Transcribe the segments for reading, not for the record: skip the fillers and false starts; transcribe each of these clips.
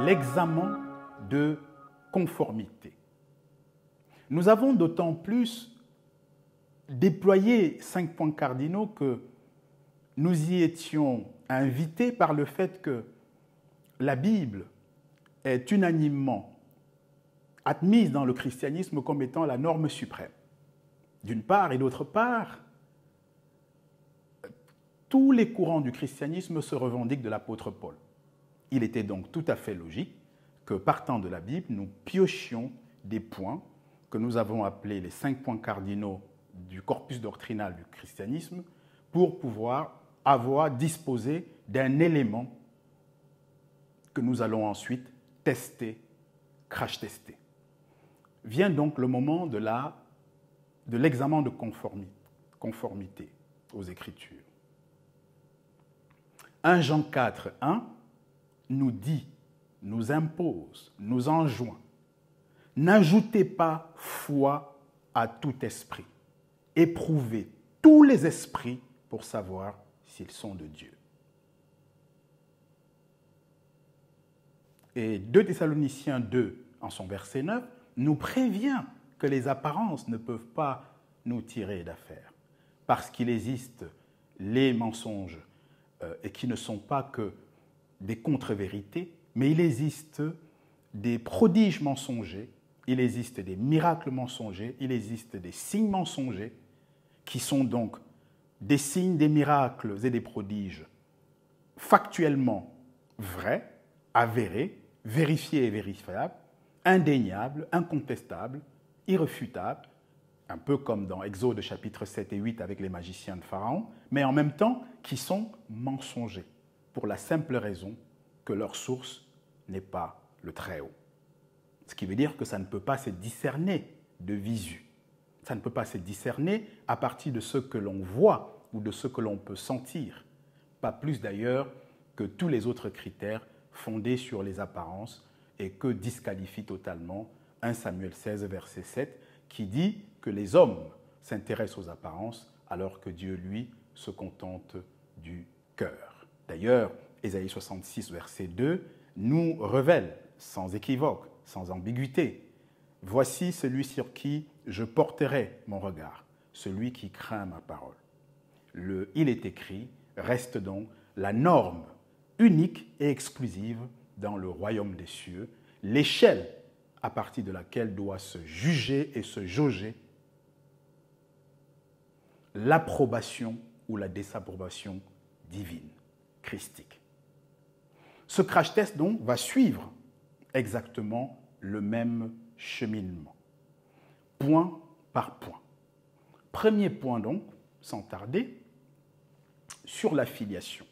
l'examen de conformité. Nous avons d'autant plus déployé 5 points cardinaux que nous y étions invités par le fait que la Bible est unanimement admise dans le christianisme comme étant la norme suprême. D'une part, et d'autre part, tous les courants du christianisme se revendiquent de l'apôtre Paul. Il était donc tout à fait logique que, partant de la Bible, nous piochions des points que nous avons appelés les 5 points cardinaux du corpus doctrinal du christianisme pour pouvoir disposer d'un élément que nous allons ensuite tester, crash-tester. Vient donc le moment de l'examen de conformité aux Écritures. 1 Jean 4, 1 nous dit, nous impose, nous enjoint, n'ajoutez pas foi à tout esprit, éprouvez tous les esprits pour savoir s'ils sont de Dieu. Et 2 Thessaloniciens 2, en son verset 9, nous prévient que les apparences ne peuvent pas nous tirer d'affaire, parce qu'il existe les mensonges et qui ne sont pas que des contre-vérités, mais il existe des prodiges mensongers, il existe des miracles mensongers, il existe des signes mensongers, qui sont donc des signes, des miracles et des prodiges factuellement vrais, avérés, vérifiés et vérifiables, indéniables, incontestables, irréfutables, un peu comme dans Exode chapitre 7 et 8 avec les magiciens de Pharaon, mais en même temps qui sont mensongers, pour la simple raison que leur source n'est pas le Très-Haut. Ce qui veut dire que ça ne peut pas se discerner de visu. Ça ne peut pas se discerner à partir de ce que l'on voit ou de ce que l'on peut sentir. Pas plus d'ailleurs que tous les autres critères fondés sur les apparences et que disqualifie totalement 1 Samuel 16, verset 7, qui dit que les hommes s'intéressent aux apparences alors que Dieu, lui, se contente du cœur. D'ailleurs, Ésaïe 66, verset 2, nous révèle sans équivoque, sans ambiguïté, « Voici celui sur qui je porterai mon regard, celui qui craint ma parole. » Le « il est écrit » reste donc la norme unique et exclusive dans le royaume des cieux, l'échelle à partir de laquelle doit se juger et se jauger l'approbation ou la désapprobation divine, christique. Ce crash test donc va suivre exactement le même cheminement, point par point. Premier point donc, sans tarder, sur la filiation.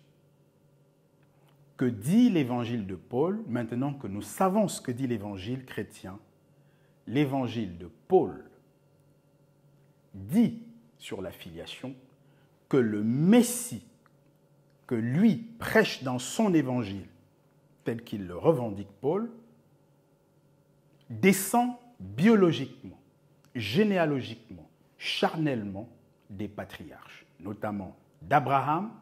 Que dit l'évangile de Paul, maintenant que nous savons ce que dit l'évangile chrétien? L'évangile de Paul dit sur la filiation que le Messie que lui prêche dans son évangile, tel qu'il le revendique Paul, descend biologiquement, généalogiquement, charnellement des patriarches, notamment d'Abraham,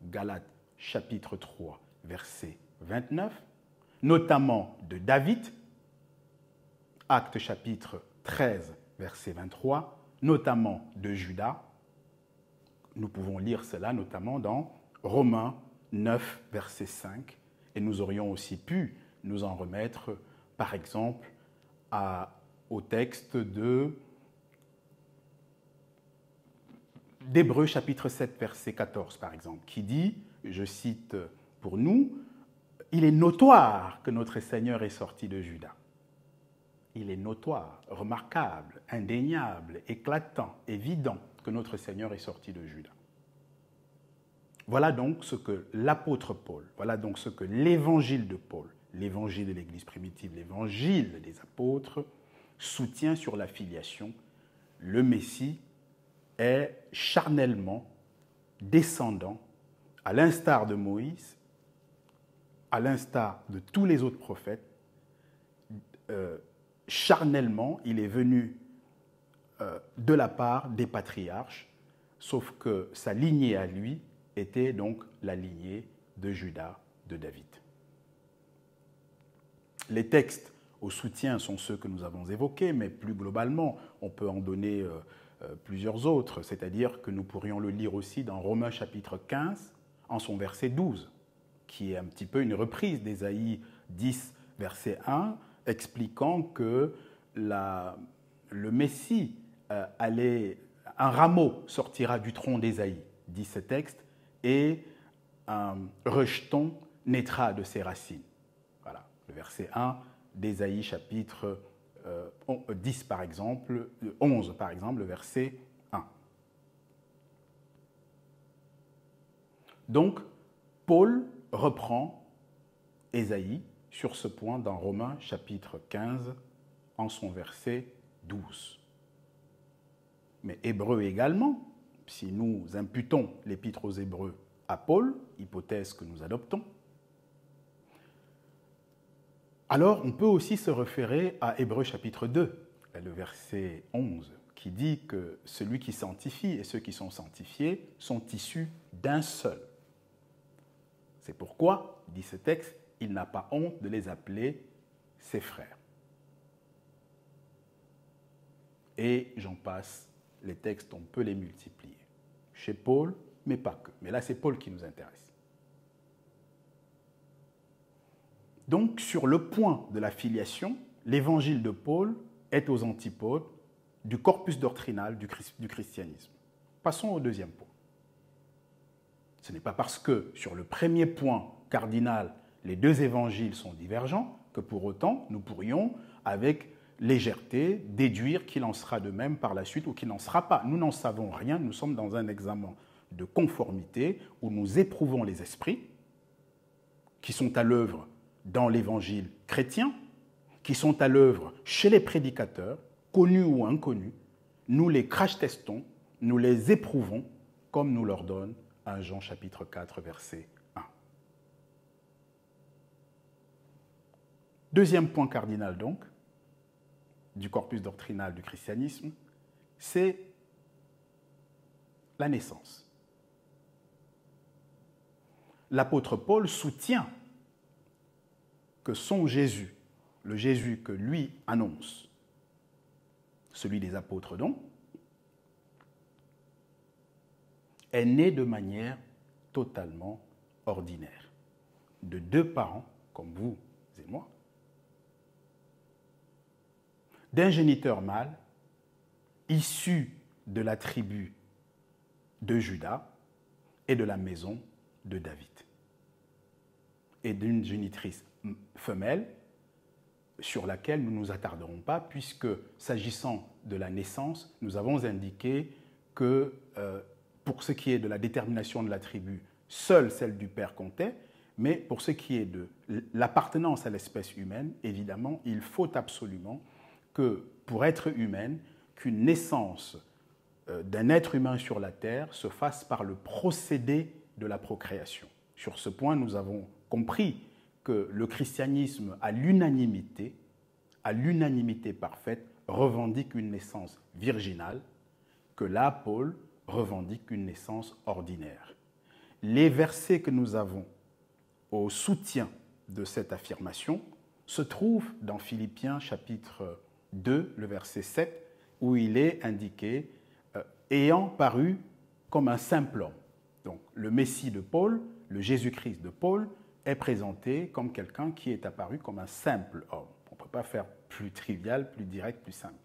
Galates chapitre 3, verset 29, notamment de David, Actes chapitre 13, verset 23, notamment de Judas. Nous pouvons lire cela notamment dans Romains 9, verset 5, et nous aurions aussi pu nous en remettre, par exemple, au texte d'Hébreux chapitre 7, verset 14, par exemple, qui dit, je cite pour nous, « Il est notoire que notre Seigneur est sorti de Juda. » Il est notoire, remarquable, indéniable, éclatant, évident que notre Seigneur est sorti de Juda. Voilà donc ce que l'apôtre Paul, voilà donc ce que l'évangile de Paul, l'évangile de l'Église primitive, l'évangile des apôtres, soutient sur la filiation. Le Messie est charnellement descendant, à l'instar de Moïse, à l'instar de tous les autres prophètes, charnellement, il est venu de la part des patriarches, sauf que sa lignée à lui était donc la lignée de Judas, de David. Les textes au soutien sont ceux que nous avons évoqués, mais plus globalement, on peut en donner plusieurs autres, c'est-à-dire que nous pourrions le lire aussi dans Romains chapitre 15, en son verset 12, qui est un petit peu une reprise d'Ésaïe 10, verset 1, expliquant que le Messie un rameau sortira du tronc d'Ésaïe, dit ce texte, et un rejeton naîtra de ses racines. Voilà, le verset 1 d'Ésaïe chapitre 10 par exemple, 11 par exemple, le verset 1. Donc, Paul reprend Ésaïe sur ce point dans Romains chapitre 15 en son verset 12. Mais Hébreux également, si nous imputons l'épître aux Hébreux à Paul, hypothèse que nous adoptons, alors on peut aussi se référer à Hébreux chapitre 2, le verset 11, qui dit que celui qui sanctifie et ceux qui sont sanctifiés sont issus d'un seul. C'est pourquoi, dit ce texte, il n'a pas honte de les appeler ses frères. Et j'en passe, les textes, on peut les multiplier. Chez Paul, mais pas que. Mais là, c'est Paul qui nous intéresse. Donc, sur le point de la filiation, l'évangile de Paul est aux antipodes du corpus doctrinal du christianisme. Passons au deuxième point. Ce n'est pas parce que, sur le premier point cardinal, les deux évangiles sont divergents que pour autant, nous pourrions, avec légèreté, déduire qu'il en sera de même par la suite ou qu'il n'en sera pas. Nous n'en savons rien, nous sommes dans un examen de conformité où nous éprouvons les esprits qui sont à l'œuvre dans l'évangile chrétien, qui sont à l'œuvre chez les prédicateurs, connus ou inconnus. Nous les crash-testons, nous les éprouvons comme nous leur donne 1 Jean chapitre 4, verset 1. Deuxième point cardinal donc, du corpus doctrinal du christianisme, c'est la naissance. L'apôtre Paul soutient que son Jésus, le Jésus que lui annonce, celui des apôtres donc, est né de manière totalement ordinaire, de deux parents, comme vous et moi, d'un géniteur mâle, issu de la tribu de Juda et de la maison de David, et d'une génitrice femelle sur laquelle nous ne nous attarderons pas, puisque, s'agissant de la naissance, nous avons indiqué que, pour ce qui est de la détermination de la tribu, seule celle du père comptait, mais pour ce qui est de l'appartenance à l'espèce humaine, évidemment, il faut absolument que, pour être humaine, qu'une naissance d'un être humain sur la terre se fasse par le procédé de la procréation. Sur ce point, nous avons compris que le christianisme, à l'unanimité parfaite, revendique une naissance virginale, que là, Paul revendique une naissance ordinaire. Les versets que nous avons au soutien de cette affirmation se trouvent dans Philippiens chapitre 2, le verset 7, où il est indiqué « ayant paru comme un simple homme ». Donc le Messie de Paul, le Jésus-Christ de Paul, est présenté comme quelqu'un qui est apparu comme un simple homme. On ne peut pas faire plus trivial, plus direct, plus simple.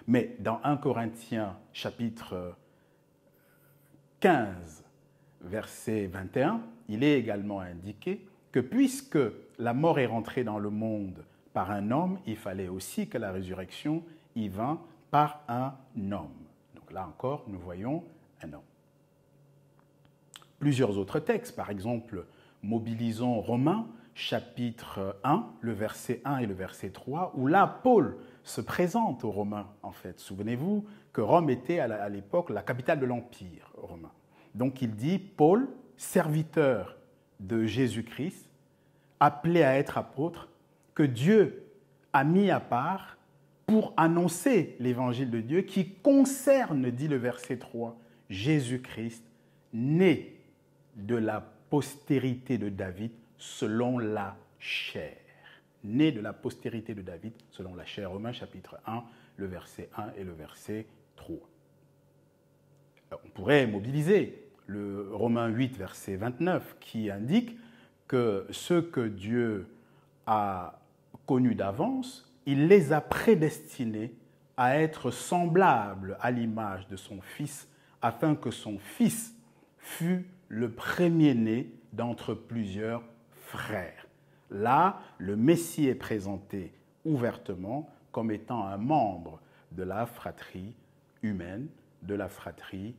Mais dans 1 Corinthiens chapitre 15, verset 21, il est également indiqué que puisque la mort est rentrée dans le monde par un homme, il fallait aussi que la résurrection y vînt par un homme. Donc là encore, nous voyons un homme. Plusieurs autres textes, par exemple, mobilisons Romains, chapitre 1, le verset 1 et le verset 3, où là, Paul se présente aux Romains, en fait. Souvenez-vous que Rome était à l'époque la capitale de l'Empire romain. Donc il dit, Paul, serviteur de Jésus-Christ, appelé à être apôtre, que Dieu a mis à part pour annoncer l'évangile de Dieu qui concerne, dit le verset 3, Jésus-Christ, né de la postérité de David selon la chair. né de la postérité de David selon la chair. Romains chapitre 1, le verset 1 et le verset 3. On pourrait mobiliser le Romains 8, verset 29, qui indique que ceux que Dieu a connus d'avance, il les a prédestinés à être semblables à l'image de son Fils, afin que son Fils fût le premier-né d'entre plusieurs frères. Là, le Messie est présenté ouvertement comme étant un membre de la fratrie humaine, de la fratrie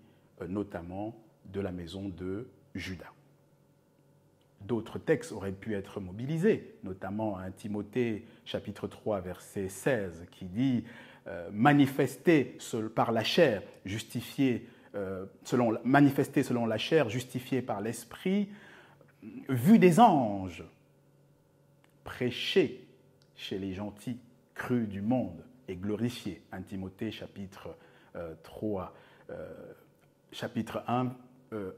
notamment de la maison de Juda. D'autres textes auraient pu être mobilisés, notamment 1 Timothée chapitre 3 verset 16 qui dit manifester par la chair, manifester selon la chair, justifié par l'esprit, vu des anges, prêché chez les gentils, crus du monde et glorifié. 1 Timothée chapitre 3, chapitre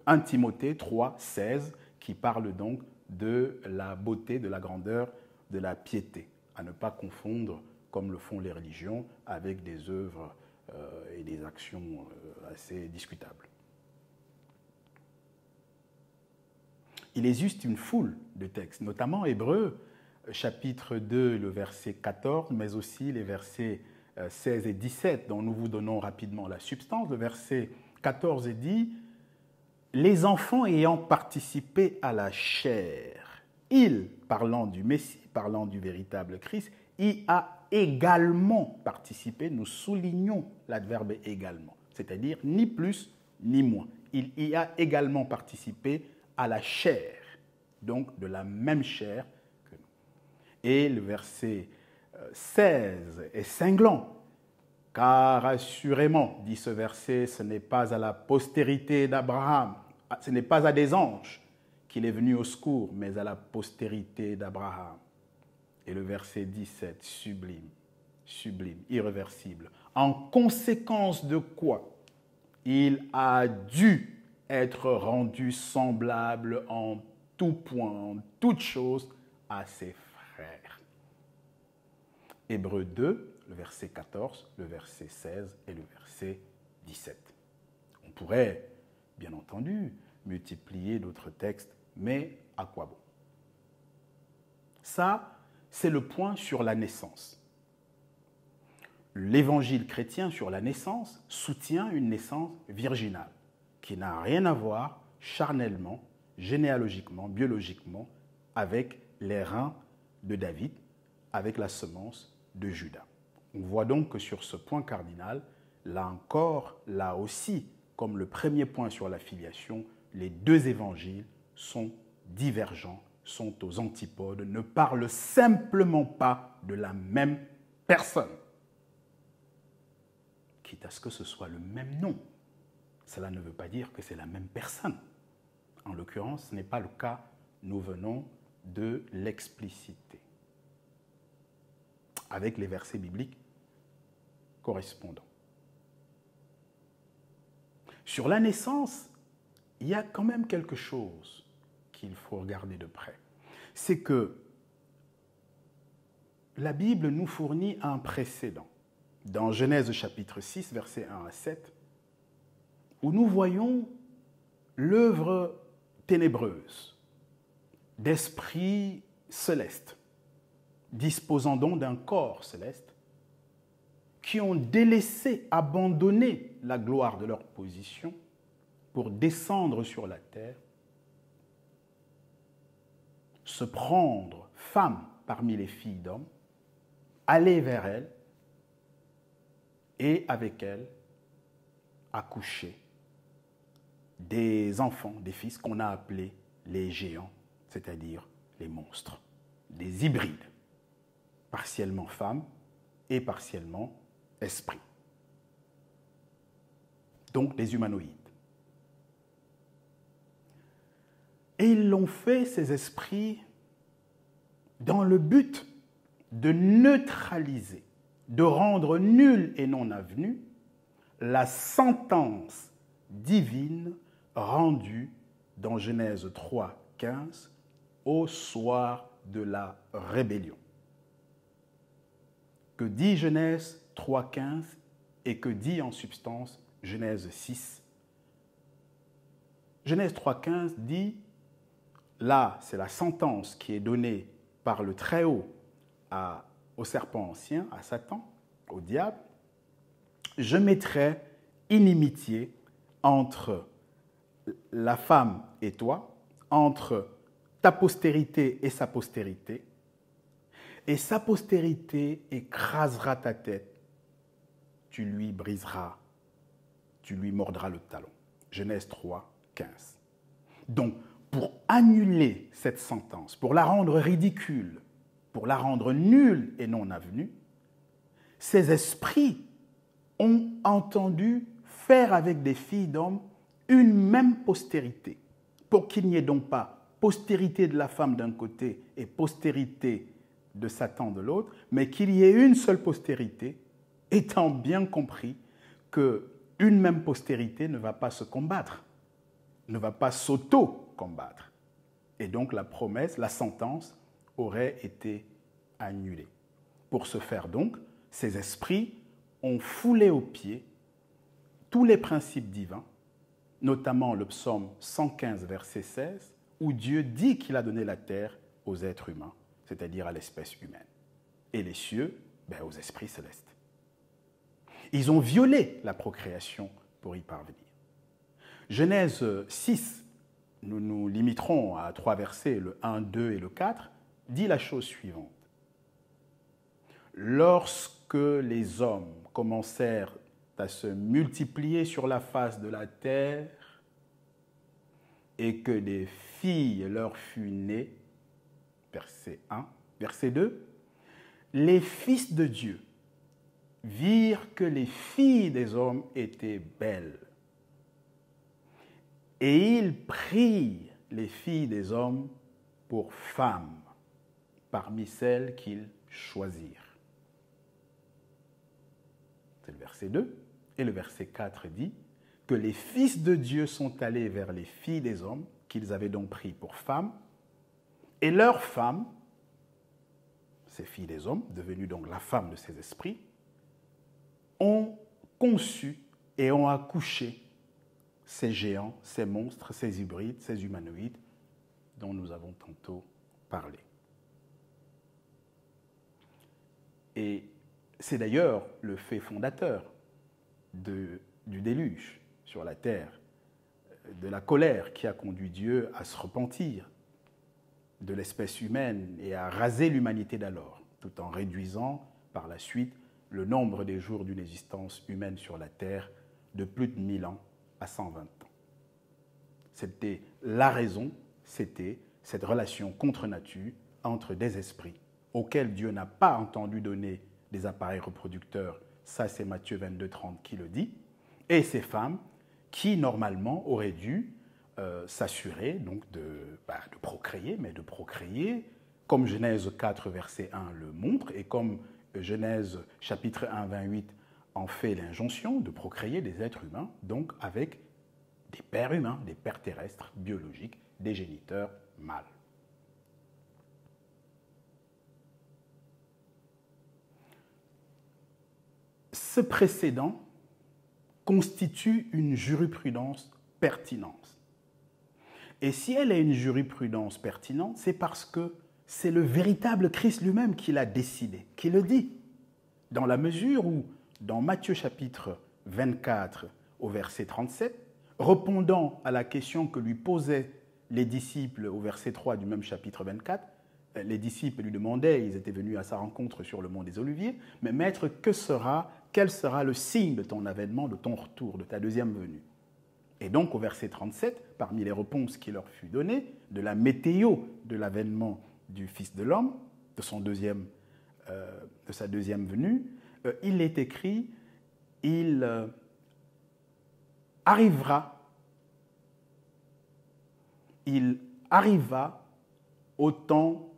1 Timothée 3, 16, qui parle donc de la beauté, de la grandeur, de la piété, à ne pas confondre, comme le font les religions, avec des œuvres et des actions assez discutables. Il existe une foule de textes, notamment Hébreux, chapitre 2, le verset 14, mais aussi les versets 16 et 17, dont nous vous donnons rapidement la substance. Le verset 14 dit « Les enfants ayant participé à la chair, il, parlant du Messie, parlant du véritable Christ, y a également participé », nous soulignons l'adverbe « également », c'est-à-dire ni plus ni moins. Il y a également participé à la chair, donc de la même chair que nous. Et le verset 16 est cinglant, car assurément, dit ce verset, ce n'est pas à la postérité d'Abraham, ce n'est pas à des anges qu'il est venu au secours, mais à la postérité d'Abraham. Et le verset 17, sublime, sublime, irréversible. En conséquence de quoi il a dû être rendu semblable en tout point, en toute chose, à ses frères. Hébreux 2, le verset 14, le verset 16 et le verset 17. On pourrait, bien entendu, multiplier d'autres textes, mais à quoi bon? Ça, c'est le point sur la naissance. L'évangile chrétien sur la naissance soutient une naissance virginale qui n'a rien à voir charnellement, généalogiquement, biologiquement avec les reins de David, avec la semence de Juda. On voit donc que sur ce point cardinal, là encore, là aussi, comme le premier point sur la filiation, les deux évangiles sont divergents, sont aux antipodes, ne parlent simplement pas de la même personne. Quitte à ce que ce soit le même nom, cela ne veut pas dire que c'est la même personne. En l'occurrence, ce n'est pas le cas, nous venons de l'expliciter, avec les versets bibliques correspondants. Sur la naissance, il y a quand même quelque chose qu'il faut regarder de près. C'est que la Bible nous fournit un précédent. Dans Genèse chapitre 6, versets 1 à 7, où nous voyons l'œuvre ténébreuse d'esprits célestes, disposant donc d'un corps céleste, qui ont délaissé, abandonné la gloire de leur position pour descendre sur la terre, se prendre femme parmi les filles d'hommes, aller vers elles et avec elles accoucher des enfants, des fils qu'on a appelés les géants, c'est-à-dire les monstres, des hybrides, partiellement femmes et partiellement esprits. Donc des humanoïdes. Et ils l'ont fait, ces esprits, dans le but de neutraliser, de rendre nulle et non avenue la sentence divine rendue dans Genèse 3, 15, au soir de la rébellion. que dit Genèse 3,15 et que dit en substance Genèse 6. Genèse 3,15 dit, là, c'est la sentence qui est donnée par le Très-Haut au serpent ancien, à Satan, au diable. Je mettrai inimitié entre la femme et toi, entre ta postérité et sa postérité écrasera ta tête, tu lui briseras, tu lui mordras le talon. Genèse 3, 15. Donc, pour annuler cette sentence, pour la rendre ridicule, pour la rendre nulle et non avenue, ces esprits ont entendu faire avec des filles d'hommes une même postérité, pour qu'il n'y ait donc pas postérité de la femme d'un côté et postérité de Satan de l'autre, mais qu'il y ait une seule postérité, étant bien compris qu'une même postérité ne va pas se combattre, ne va pas s'auto-combattre. Et donc la promesse, la sentence aurait été annulée. Pour ce faire donc, ces esprits ont foulé aux pieds tous les principes divins, notamment le psaume 115, verset 16, où Dieu dit qu'il a donné la terre aux êtres humains, c'est-à-dire à l'espèce humaine, et les cieux aux esprits célestes. Ils ont violé la procréation pour y parvenir. Genèse 6, nous nous limiterons à 3 versets, le 1, 2 et le 4, dit la chose suivante. Lorsque les hommes commencèrent à se multiplier sur la face de la terre et que des filles leur furent nées, verset 1, verset 2, les fils de Dieu virent que les filles des hommes étaient belles. Et ils prirent les filles des hommes pour femmes parmi celles qu'ils choisirent. C'est le verset 2. Et le verset 4 dit que les fils de Dieu sont allés vers les filles des hommes, qu'ils avaient donc pris pour femmes, et leurs femmes, ces filles des hommes, devenues donc la femme de ces esprits, ont conçu et ont accouché ces géants, ces monstres, ces hybrides, ces humanoïdes dont nous avons tantôt parlé. Et c'est d'ailleurs le fait fondateur du déluge sur la terre, de la colère qui a conduit Dieu à se repentir de l'espèce humaine et à raser l'humanité d'alors, tout en réduisant par la suite le nombre des jours d'une existence humaine sur la terre de plus de 1000 ans à 120 ans. C'était la raison, c'était cette relation contre nature entre des esprits auxquels Dieu n'a pas entendu donner des appareils reproducteurs, ça c'est Matthieu 22, 30 qui le dit, et ces femmes qui normalement auraient dû s'assurer donc de procréer, mais de procréer comme Genèse 4, verset 1 le montre, et comme Genèse chapitre 1, 28 en fait l'injonction, de procréer des êtres humains, donc avec des pères humains, des pères terrestres, biologiques, des géniteurs mâles. Ce précédent constitue une jurisprudence pertinente. Et si elle est une jurisprudence pertinente, c'est parce que c'est le véritable Christ lui-même qui l'a décidé, qui le dit. Dans la mesure où, dans Matthieu chapitre 24 au verset 37, répondant à la question que lui posaient les disciples au verset 3 du même chapitre 24, les disciples lui demandaient, ils étaient venus à sa rencontre sur le mont des Oliviers, mais maître, quel sera le signe de ton avènement, de ton retour, de ta deuxième venue? Et donc au verset 37, parmi les réponses qui leur fut données, de la météo de l'avènement du Fils de l'homme, de sa deuxième venue, il est écrit, il arriva au temps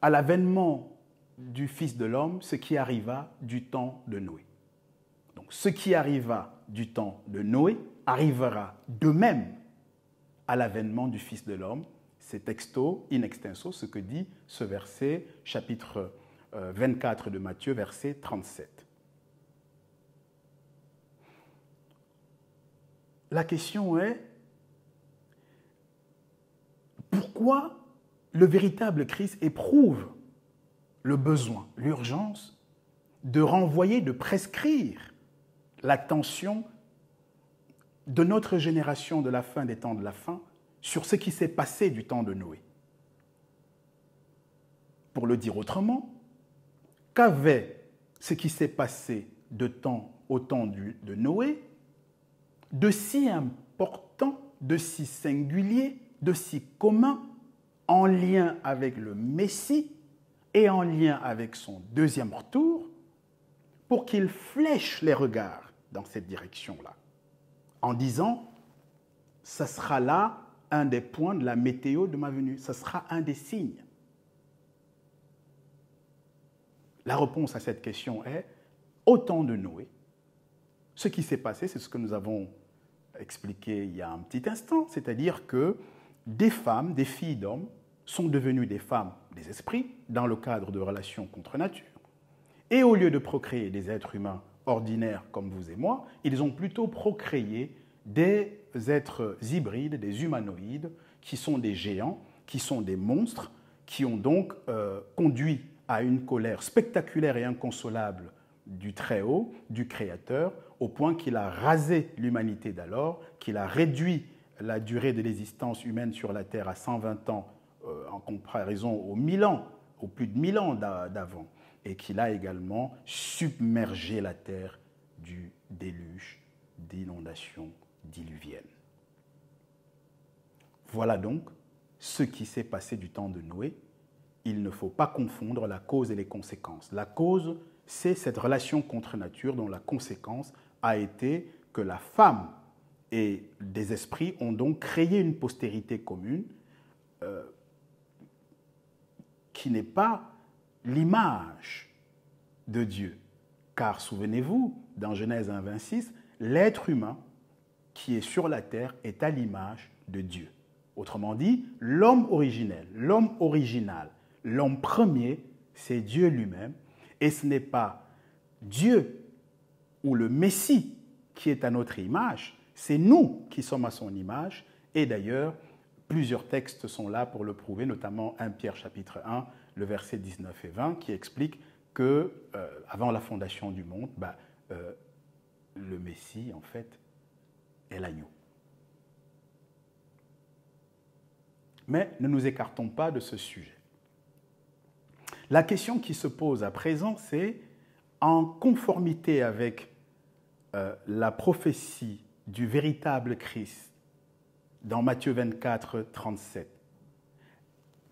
à l'avènement du Fils de l'homme, ce qui arriva du temps de Noé. Donc, ce qui arriva du temps de Noé arrivera de même à l'avènement du Fils de l'homme, c'est texto, in extenso, ce que dit ce verset, chapitre 24 de Matthieu, verset 37. La question est, pourquoi le véritable Christ éprouve le besoin, l'urgence de renvoyer, de prescrire l'attention de notre génération de la fin des temps de la fin sur ce qui s'est passé du temps de Noé. Pour le dire autrement, qu'avait ce qui s'est passé au temps de Noé de si important, de si singulier, de si commun, en lien avec le Messie et en lien avec son deuxième retour, pour qu'il flèche les regards dans cette direction-là, en disant, ça sera là un des points de la météo de ma venue, ça sera un des signes. La réponse à cette question est, au temps de Noé, ce qui s'est passé, c'est ce que nous avons expliqué il y a un petit instant, c'est-à-dire que des femmes, des filles d'hommes, sont devenues des femmes des esprits dans le cadre de relations contre nature. Et au lieu de procréer des êtres humains ordinaires comme vous et moi, ils ont plutôt procréé des êtres hybrides, des humanoïdes, qui sont des géants, qui sont des monstres, qui ont donc conduit à une colère spectaculaire et inconsolable du Très-Haut, du Créateur, au point qu'il a rasé l'humanité d'alors, qu'il a réduit la durée de l'existence humaine sur la Terre à 120 ans en comparaison aux 1000 ans, aux plus de 1000 ans d'avant, et qu'il a également submergé la Terre du déluge, d'inondations diluviennes. Voilà donc ce qui s'est passé du temps de Noé. Il ne faut pas confondre la cause et les conséquences. La cause, c'est cette relation contre nature dont la conséquence a été que la femme et des esprits ont donc créé une postérité commune qui n'est pas l'image de Dieu. Car souvenez-vous, dans Genèse 1, 26, l'être humain qui est sur la terre est à l'image de Dieu. Autrement dit, l'homme originel, l'homme original, l'homme premier, c'est Dieu lui-même, et ce n'est pas Dieu ou le Messie qui est à notre image, c'est nous qui sommes à son image, et d'ailleurs, plusieurs textes sont là pour le prouver, notamment 1 Pierre chapitre 1, le verset 19 et 20, qui explique que avant la fondation du monde, le Messie, en fait, est l'agneau. Mais ne nous écartons pas de ce sujet. La question qui se pose à présent, c'est, en conformité avec la prophétie du véritable Christ dans Matthieu 24, 37,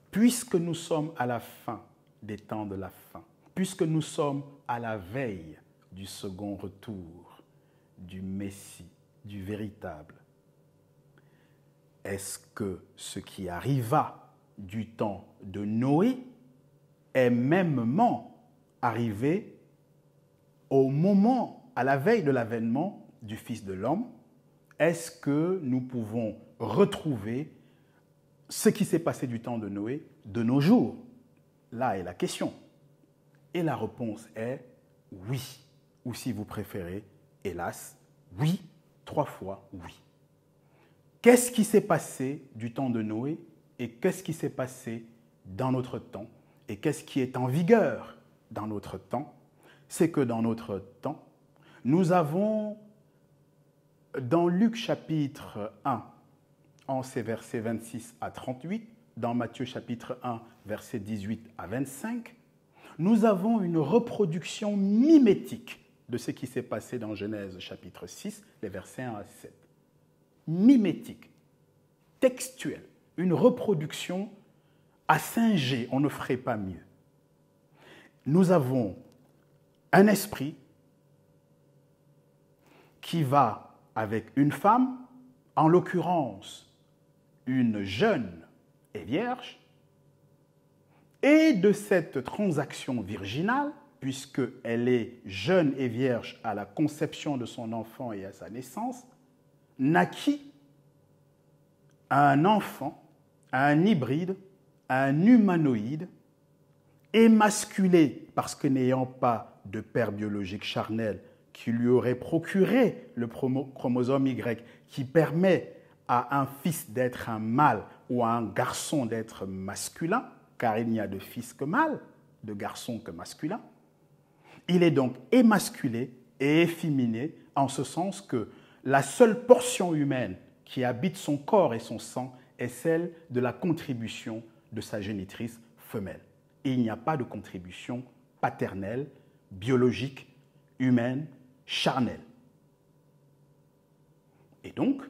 puisque nous sommes à la fin des temps de la fin, puisque nous sommes à la veille du second retour du Messie, du véritable, est-ce que ce qui arriva du temps de Noé est mêmement arrivé au moment, à la veille de l'avènement du Fils de l'homme? Est-ce que nous pouvons retrouver ce qui s'est passé du temps de Noé de nos jours? Là est la question. Et la réponse est oui. Ou si vous préférez, hélas, oui, 3 fois oui. Qu'est-ce qui s'est passé du temps de Noé et qu'est-ce qui s'est passé dans notre temps et qu'est-ce qui est en vigueur dans notre temps? C'est que dans notre temps, nous avons, dans Luc chapitre 1, en ces versets 26 à 38, dans Matthieu chapitre 1, versets 18 à 25, nous avons une reproduction mimétique de ce qui s'est passé dans Genèse chapitre 6, les versets 1 à 7. Mimétique, textuelle, une reproduction à singer, on ne ferait pas mieux. Nous avons un esprit qui va avec une femme, en l'occurrence une jeune et vierge, et de cette transaction virginale, puisqu'elle est jeune et vierge à la conception de son enfant et à sa naissance, naquit un enfant un hybride, un humanoïde, émasculé parce que n'ayant pas de père biologique charnel qui lui aurait procuré le chromosome Y qui permet à un fils d'être un mâle ou à un garçon d'être masculin, car il n'y a de fils que mâle, de garçon que masculin. Il est donc émasculé et efféminé en ce sens que la seule portion humaine qui habite son corps et son sang est celle de la contribution de sa génitrice femelle. Et il n'y a pas de contribution paternelle, biologique, humaine, charnelle. Et donc,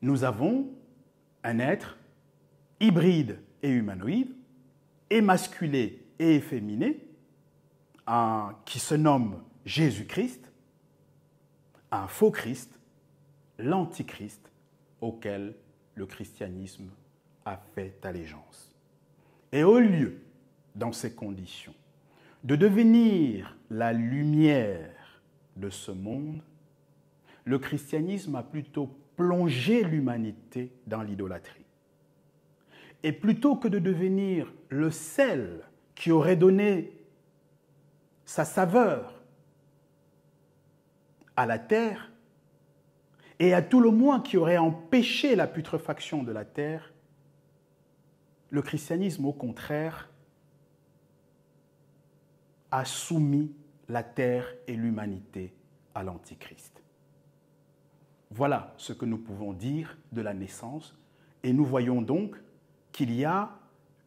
nous avons un être hybride et humanoïde, émasculé et efféminé, qui se nomme Jésus-Christ, un faux Christ, l'antichrist auquel le christianisme a fait allégeance. Et au lieu, dans ces conditions, de devenir la lumière de ce monde, le christianisme a plutôt plongé l'humanité dans l'idolâtrie. Et plutôt que de devenir le sel qui aurait donné sa saveur à la terre, et à tout le moins qui aurait empêché la putréfaction de la terre, le christianisme, au contraire, a soumis la terre et l'humanité à l'Antichrist. Voilà ce que nous pouvons dire de la naissance, et nous voyons donc qu'il y a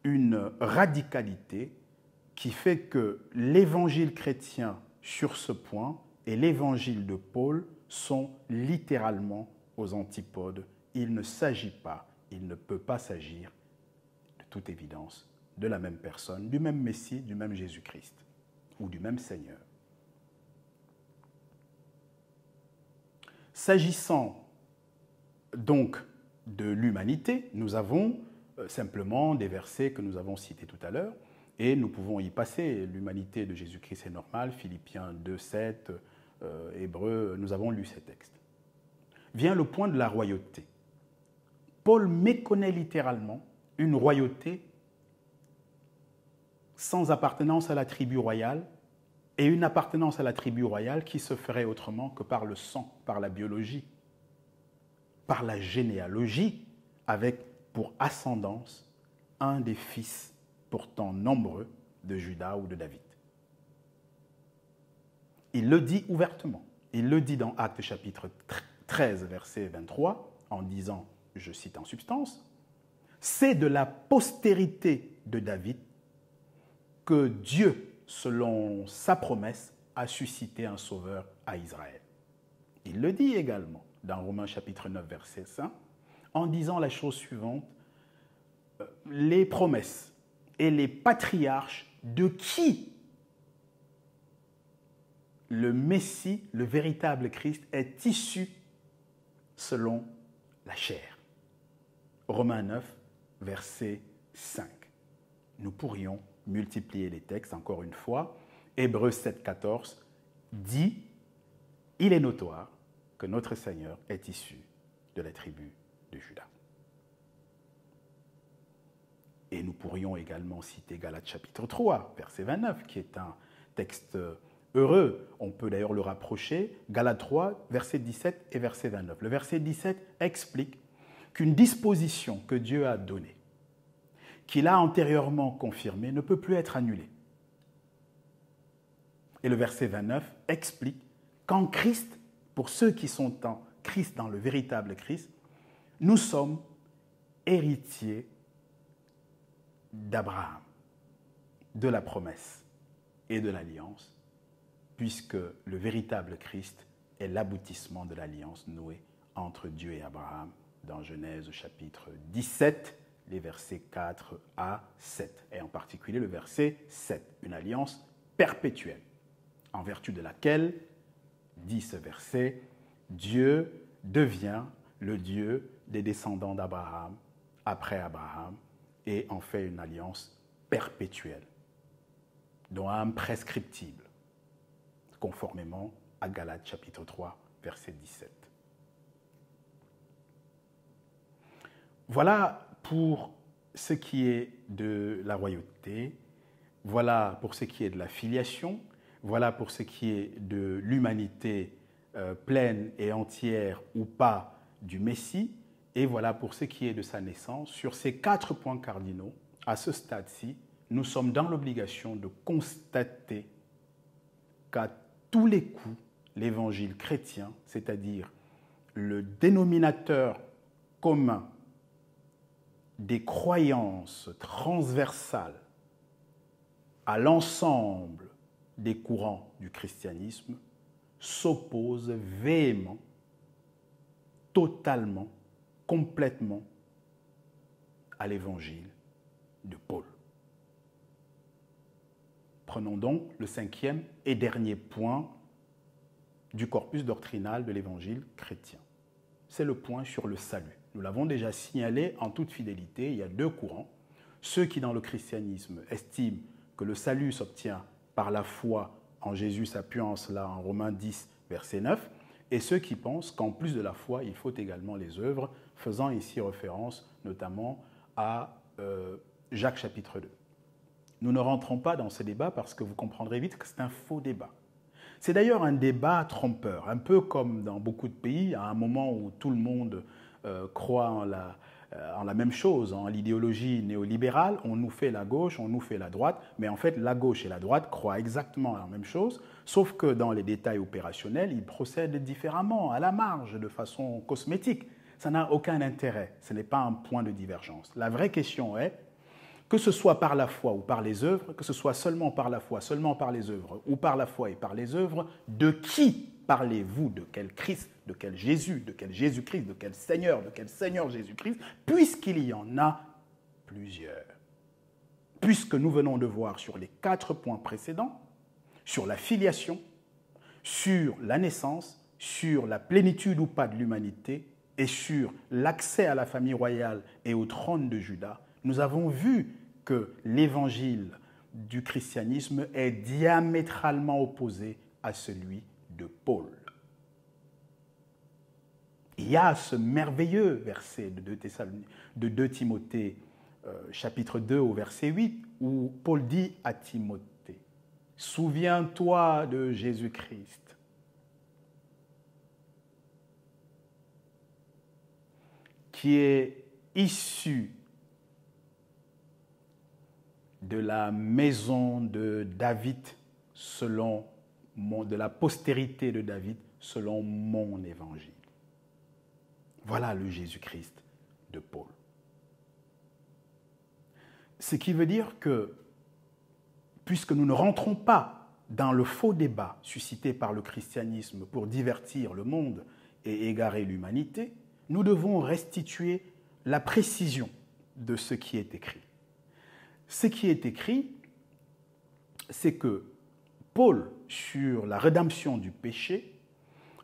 une radicalité qui fait que l'évangile chrétien sur ce point et l'évangile de Paul sont littéralement aux antipodes. Il ne s'agit pas, il ne peut pas s'agir, de toute évidence, de la même personne, du même Messie, du même Jésus-Christ ou du même Seigneur. S'agissant donc de l'humanité, nous avons simplement des versets que nous avons cités tout à l'heure et nous pouvons y passer. L'humanité de Jésus-Christ est normale, Philippiens 2, 7, Hébreux, nous avons lu ces textes. Vient le point de la royauté. Paul méconnaît littéralement une royauté sans appartenance à la tribu royale et une appartenance à la tribu royale qui se ferait autrement que par le sang, par la biologie, par la généalogie, avec pour ascendance un des fils pourtant nombreux de Judas ou de David. Il le dit ouvertement. Il le dit dans Actes chapitre 13, verset 23, en disant, je cite en substance, « C'est de la postérité de David que Dieu, selon sa promesse, a suscité un sauveur à Israël. » Il le dit également dans Romains chapitre 9, verset 5, en disant la chose suivante, « Les promesses et les patriarches de qui le Messie, le véritable Christ, est issu selon la chair. » Romains 9, verset 5. Nous pourrions multiplier les textes encore une fois. Hébreux 7, 14 dit « Il est notoire que notre Seigneur est issu de la tribu de Juda. » Et nous pourrions également citer Galates chapitre 3, verset 29, qui est un texte heureux. On peut d'ailleurs le rapprocher. Galates 3, verset 17 et verset 29. Le verset 17 explique qu'une disposition que Dieu a donnée, qu'il a antérieurement confirmée, ne peut plus être annulée. Et le verset 29 explique qu'en Christ, pour ceux qui sont en Christ, dans le véritable Christ, nous sommes héritiers d'Abraham, de la promesse et de l'alliance, puisque le véritable Christ est l'aboutissement de l'alliance nouée entre Dieu et Abraham dans Genèse chapitre 17, les versets 4 à 7, et en particulier le verset 7, une alliance perpétuelle, en vertu de laquelle, dit ce verset, Dieu devient le Dieu des descendants d'Abraham après Abraham et en fait une alliance perpétuelle, dont un prescriptible, conformément à Galates chapitre 3, verset 17. Voilà pour ce qui est de la royauté, voilà pour ce qui est de la filiation, voilà pour ce qui est de l'humanité pleine et entière ou pas du Messie, et voilà pour ce qui est de sa naissance. Sur ces 4 points cardinaux, à ce stade-ci, nous sommes dans l'obligation de constater qu'à tous les coups, l'évangile chrétien, c'est-à-dire le dénominateur commun des croyances transversales à l'ensemble des courants du christianisme, s'oppose véhément, totalement, complètement à l'évangile de Paul. Prenons donc le 5e et dernier point du corpus doctrinal de l'évangile chrétien. C'est le point sur le salut. Nous l'avons déjà signalé en toute fidélité, il y a 2 courants. Ceux qui, dans le christianisme, estiment que le salut s'obtient par la foi en Jésus, s'appuyant en cela en Romains 10, verset 9, et ceux qui pensent qu'en plus de la foi, il faut également les œuvres, faisant ici référence notamment à Jacques chapitre 2. Nous ne rentrons pas dans ce débat parce que vous comprendrez vite que c'est un faux débat. C'est d'ailleurs un débat trompeur, un peu comme dans beaucoup de pays, à un moment où tout le monde croit en la même chose, en l'idéologie néolibérale, on nous fait la gauche, on nous fait la droite, mais en fait la gauche et la droite croient exactement à la même chose, sauf que dans les détails opérationnels, ils procèdent différemment, à la marge, de façon cosmétique. Ça n'a aucun intérêt, ce n'est pas un point de divergence. La vraie question est, que ce soit par la foi ou par les œuvres, que ce soit seulement par la foi, seulement par les œuvres, ou par la foi et par les œuvres, de qui parlez-vous? De quel Christ? De quel Jésus? De quel Jésus-Christ? De quel Seigneur? De quel Seigneur Jésus-Christ? Puisqu'il y en a plusieurs. Puisque nous venons de voir sur les 4 points précédents, sur la filiation, sur la naissance, sur la plénitude ou pas de l'humanité, et sur l'accès à la famille royale et au trône de Juda, nous avons vu que l'évangile du christianisme est diamétralement opposé à celui de Paul. Il y a ce merveilleux verset de 2 Timothée, chapitre 2 au verset 8, où Paul dit à Timothée, « Souviens-toi de Jésus-Christ, qui est issu de la maison de David de la postérité de David selon mon évangile. » Voilà le Jésus-Christ de Paul. Ce qui veut dire que, puisque nous ne rentrons pas dans le faux débat suscité par le christianisme pour divertir le monde et égarer l'humanité, nous devons restituer la précision de ce qui est écrit. Ce qui est écrit, c'est que Paul, sur la rédemption du péché,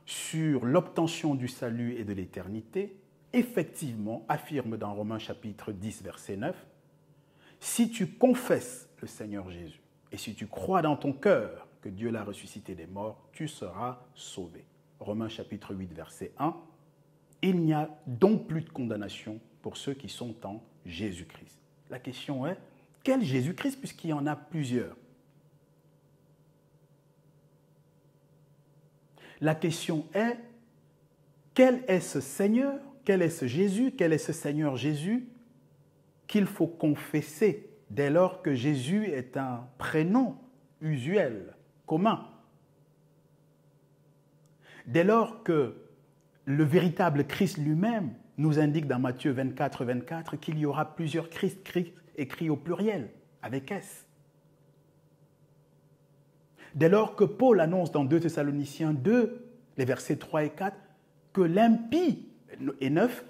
sur l'obtention du salut et de l'éternité, effectivement affirme dans Romains chapitre 10, verset 9, « Si tu confesses le Seigneur Jésus et si tu crois dans ton cœur que Dieu l'a ressuscité des morts, tu seras sauvé. » Romains chapitre 8, verset 1, « Il n'y a donc plus de condamnation pour ceux qui sont en Jésus-Christ. » La question est, quel Jésus-Christ, puisqu'il y en a plusieurs? La question est, quel est ce Seigneur, quel est ce Jésus, quel est ce Seigneur Jésus qu'il faut confesser dès lors que Jésus est un prénom usuel, commun? Dès lors que le véritable Christ lui-même nous indique dans Matthieu 24, 24 qu'il y aura plusieurs Christ écrits au pluriel, avec S. Dès lors que Paul annonce dans 2 Thessaloniciens 2, les versets 3 et 4, que l'impie, et 9,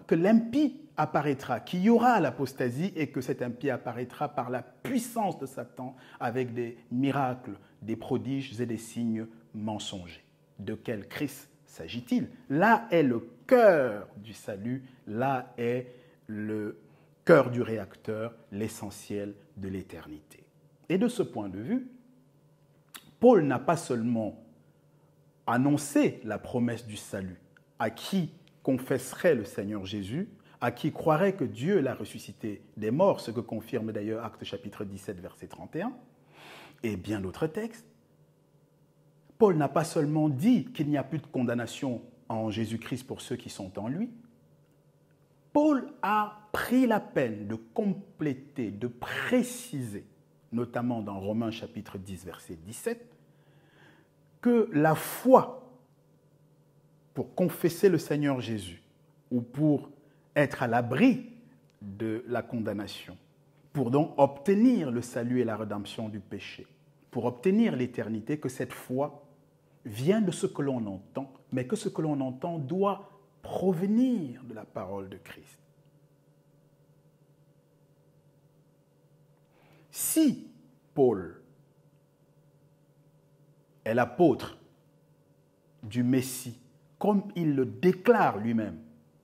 que l'impie apparaîtra, qu'il y aura l'apostasie et que cet impie apparaîtra par la puissance de Satan avec des miracles, des prodiges et des signes mensongers. De quel Christ s'agit-il? Là est le cœur du salut, là est le cœur du réacteur, l'essentiel de l'éternité. Et de ce point de vue, Paul n'a pas seulement annoncé la promesse du salut à qui confesserait le Seigneur Jésus, à qui croirait que Dieu l'a ressuscité des morts, ce que confirme d'ailleurs Actes chapitre 17, verset 31, et bien d'autres textes. Paul n'a pas seulement dit qu'il n'y a plus de condamnation en Jésus-Christ pour ceux qui sont en lui. Paul a pris la peine de compléter, de préciser, notamment dans Romains chapitre 10, verset 17, que la foi pour confesser le Seigneur Jésus ou pour être à l'abri de la condamnation, pour donc obtenir le salut et la rédemption du péché, pour obtenir l'éternité, que cette foi vient de ce que l'on entend, mais que ce que l'on entend doit provenir de la parole de Christ. Si Paul est l'apôtre du Messie, comme il le déclare lui-même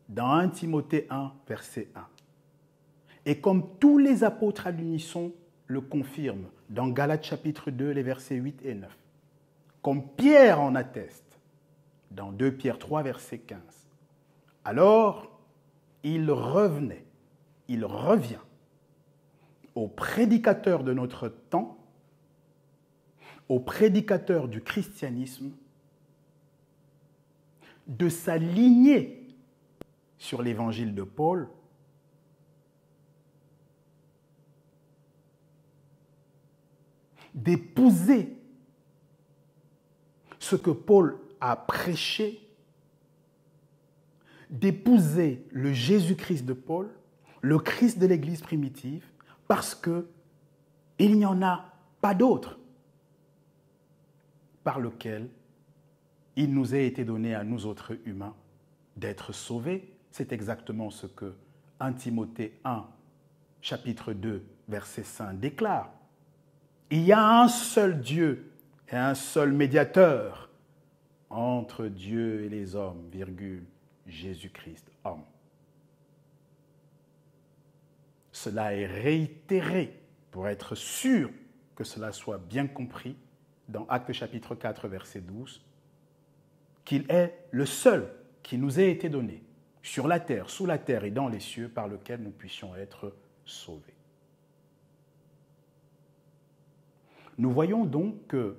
dans 1 Timothée 1, verset 1, et comme tous les apôtres à l'unisson le confirment dans Galates chapitre 2, les versets 8 et 9, comme Pierre en atteste dans 2 Pierre 3, verset 15, alors il revient au prédicateur de notre temps, au prédicateur du christianisme, de s'aligner sur l'évangile de Paul, d'épouser ce que Paul a prêché, d'épouser le Jésus-Christ de Paul, le Christ de l'Église primitive, parce qu'il n'y en a pas d'autre par lequel il nous a été donné à nous autres humains d'être sauvés. C'est exactement ce que 1 Timothée 1, chapitre 2, verset 5 déclare. Il y a un seul Dieu et un seul médiateur entre Dieu et les hommes, virgule, Jésus-Christ, homme. Cela est réitéré pour être sûr que cela soit bien compris dans Actes chapitre 4, verset 12, qu'il est le seul qui nous a été donné sur la terre, sous la terre et dans les cieux, par lequel nous puissions être sauvés. Nous voyons donc que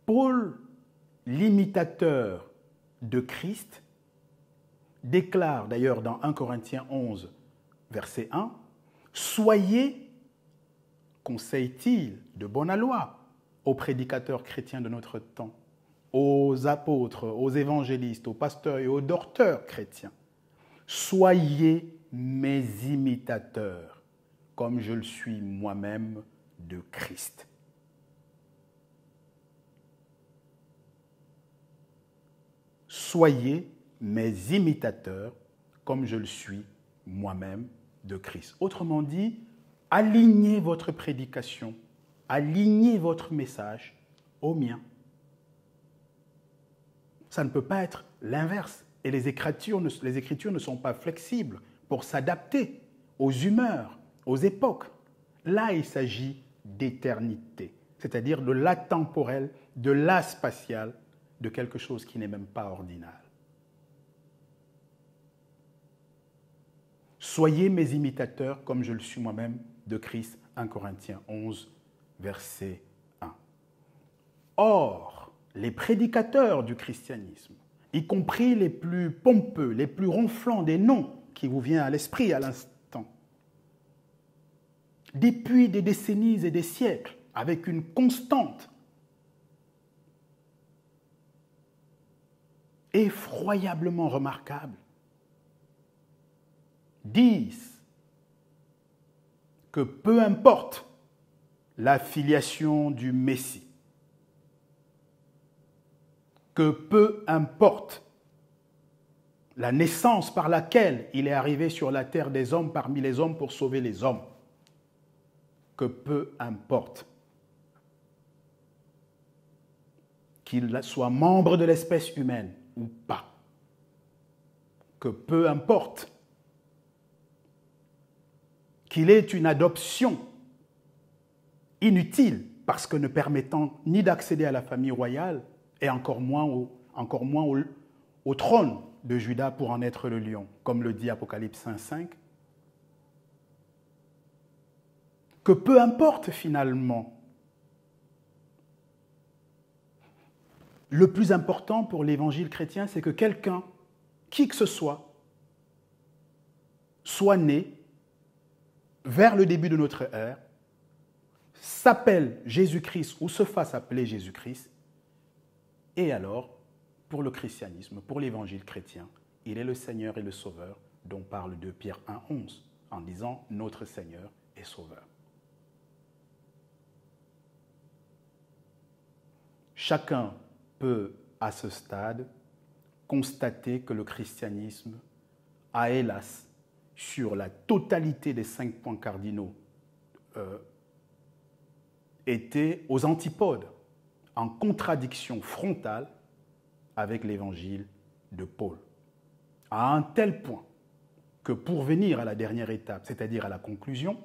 Paul, l'imitateur de Christ, déclare d'ailleurs dans 1 Corinthiens 11, verset 1, « Soyez, conseille-t-il, de bonne aloi aux prédicateurs chrétiens de notre temps, aux apôtres, aux évangélistes, aux pasteurs et aux docteurs chrétiens. Soyez mes imitateurs, comme je le suis moi-même de Christ. » Soyez mes imitateurs, comme je le suis moi-même de Christ. Autrement dit, alignez votre prédication, alignez votre message au mien. Ça ne peut pas être l'inverse. Et les Écritures ne sont pas flexibles pour s'adapter aux humeurs, aux époques. Là, il s'agit d'éternité, c'est-à-dire de l'atemporel, de l'aspatial, de quelque chose qui n'est même pas ordinal. Soyez mes imitateurs comme je le suis moi-même de Christ, 1 Corinthiens 11, verset 1. Or, les prédicateurs du christianisme, y compris les plus pompeux, les plus ronflants des noms qui vous viennent à l'esprit à l'instant, depuis des décennies et des siècles, avec une constante effroyablement remarquable, disent que peu importe la filiation du Messie, que peu importe la naissance par laquelle il est arrivé sur la terre des hommes parmi les hommes pour sauver les hommes, que peu importe qu'il soit membre de l'espèce humaine ou pas, que peu importe qu'il ait une adoption inutile parce que ne permettant ni d'accéder à la famille royale et encore moins au au trône de Juda pour en être le lion, comme le dit Apocalypse 5.5, que peu importe finalement, le plus important pour l'évangile chrétien, c'est que quelqu'un, qui que ce soit né vers le début de notre ère, s'appelle Jésus-Christ ou se fasse appeler Jésus-Christ, et alors, pour le christianisme, pour l'évangile chrétien, il est le Seigneur et le Sauveur dont parle 2 Pierre 1.11 en disant « Notre Seigneur et Sauveur ». Chacun peut, à ce stade, constater que le christianisme a, hélas, sur la totalité des 5 points cardinaux, été aux antipodes, en contradiction frontale avec l'évangile de Paul. À un tel point que pour venir à la dernière étape, c'est-à-dire à la conclusion,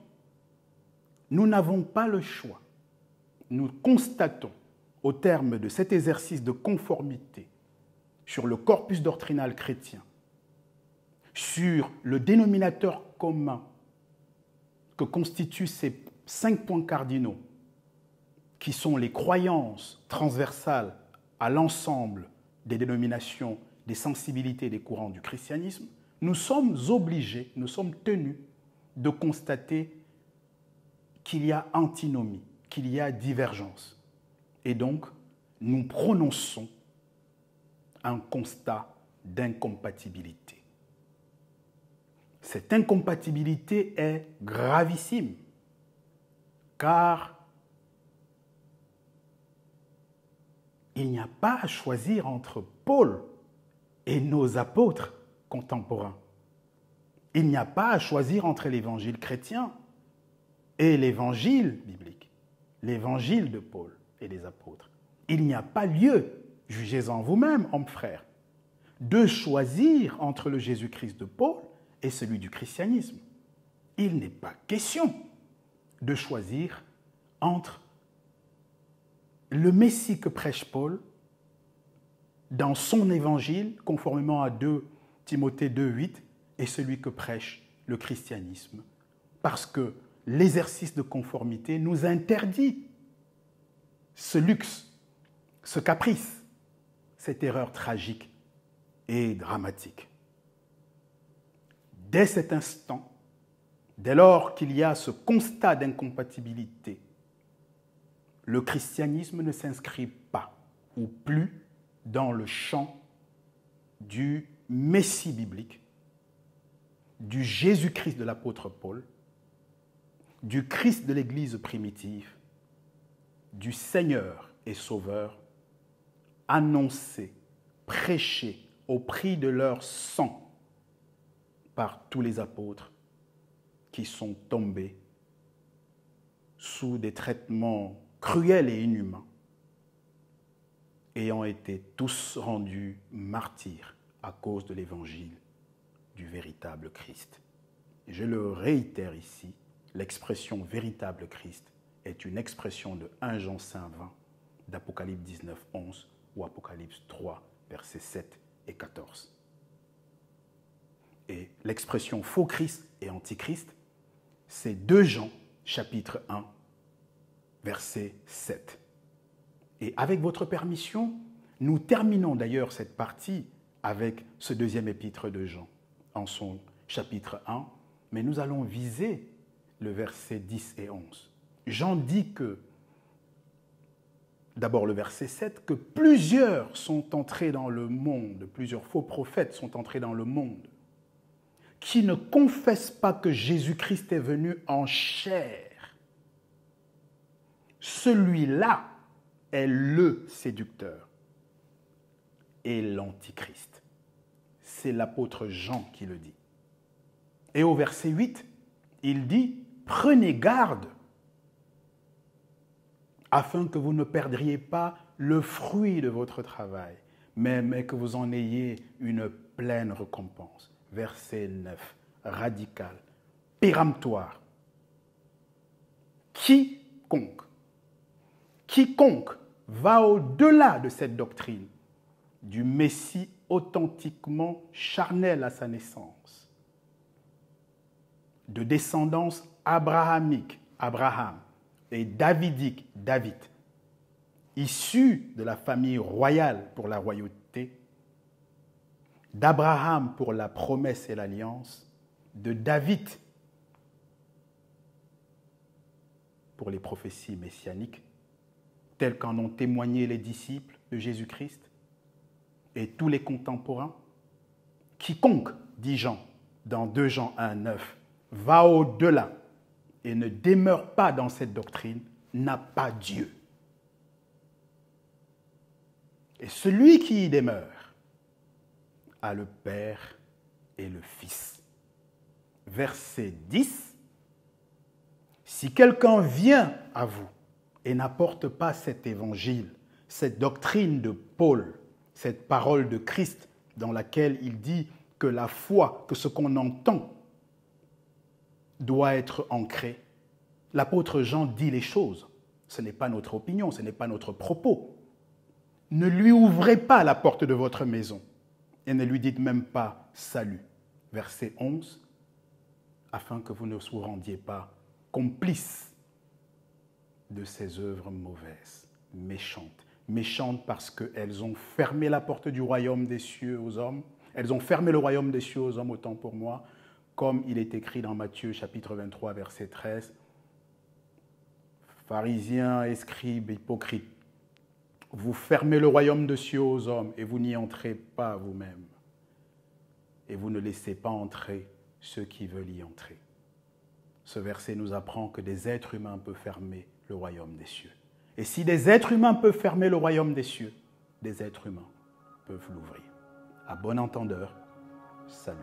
nous n'avons pas le choix. Nous constatons, au terme de cet exercice de conformité sur le corpus doctrinal chrétien, sur le dénominateur commun que constituent ces 5 points cardinaux, qui sont les croyances transversales à l'ensemble des dénominations, des sensibilités, des courants du christianisme, nous sommes obligés, nous sommes tenus de constater qu'il y a antinomie, qu'il y a divergence. Et donc, nous prononçons un constat d'incompatibilité. Cette incompatibilité est gravissime, car il n'y a pas à choisir entre Paul et nos apôtres contemporains. Il n'y a pas à choisir entre l'évangile chrétien et l'évangile biblique, l'évangile de Paul et des apôtres. Il n'y a pas lieu, jugez-en vous-même, hommes frères, de choisir entre le Jésus-Christ de Paul et celui du christianisme. Il n'est pas question de choisir entre le Messie que prêche Paul dans son évangile, conformément à 2 Timothée 2.8, et celui que prêche le christianisme, parce que l'exercice de conformité nous interdit ce luxe, ce caprice, cette erreur tragique et dramatique. Dès cet instant, dès lors qu'il y a ce constat d'incompatibilité, le christianisme ne s'inscrit pas ou plus dans le champ du Messie biblique, du Jésus-Christ de l'apôtre Paul, du Christ de l'Église primitive, du Seigneur et Sauveur, annoncé, prêché au prix de leur sang par tous les apôtres qui sont tombés sous des traitements cruels et inhumains, ayant été tous rendus martyrs à cause de l'évangile du véritable Christ. Et je le réitère ici, l'expression véritable Christ est une expression de 1 Jean 5.20, d'Apocalypse 19.11 ou Apocalypse 3, versets 7 et 14. Et l'expression faux Christ et antichrist, c'est 2 Jean, chapitre 1, verset 7. Et avec votre permission, nous terminons d'ailleurs cette partie avec ce 2e épître de Jean, en son chapitre 1, mais nous allons viser le verset 10 et 11. Jean dit que, d'abord le verset 7, que plusieurs sont entrés dans le monde, plusieurs faux prophètes sont entrés dans le monde, qui ne confessent pas que Jésus-Christ est venu en chair. Celui-là est le séducteur et l'antichrist. C'est l'apôtre Jean qui le dit. Et au verset 8, il dit « Prenez garde afin que vous ne perdriez pas le fruit de votre travail, mais que vous en ayez une pleine récompense. » Verset 9, radical, péremptoire. Quiconque va au-delà de cette doctrine du Messie authentiquement charnel à sa naissance, de descendance abrahamique, Abraham, et davidique, David, issu de la famille royale pour la royauté, d'Abraham pour la promesse et l'alliance, de David pour les prophéties messianiques, telles qu'en ont témoigné les disciples de Jésus-Christ et tous les contemporains. Quiconque, dit Jean, dans 2 Jean 1, 9, va au-delà et ne demeure pas dans cette doctrine, n'a pas Dieu. Et celui qui y demeure a le Père et le Fils. Verset 10. Si quelqu'un vient à vous et n'apporte pas cet évangile, cette doctrine de Paul, cette parole de Christ dans laquelle il dit que la foi, que ce qu'on entend doit être ancré, l'apôtre Jean dit les choses. Ce n'est pas notre opinion, ce n'est pas notre propos. Ne lui ouvrez pas la porte de votre maison et ne lui dites même pas salut. Verset 11, afin que vous ne vous rendiez pas complices de ces œuvres mauvaises, méchantes. Méchantes parce qu'elles ont fermé la porte du royaume des cieux aux hommes. Elles ont fermé le royaume des cieux aux hommes, autant pour moi, comme il est écrit dans Matthieu chapitre 23, verset 13. Pharisiens, escribes, hypocrites, vous fermez le royaume des cieux aux hommes et vous n'y entrez pas vous-même. Et vous ne laissez pas entrer ceux qui veulent y entrer. Ce verset nous apprend que des êtres humains peuvent fermer le royaume des cieux. Et si des êtres humains peuvent fermer le royaume des cieux, des êtres humains peuvent l'ouvrir. À bon entendeur, salut.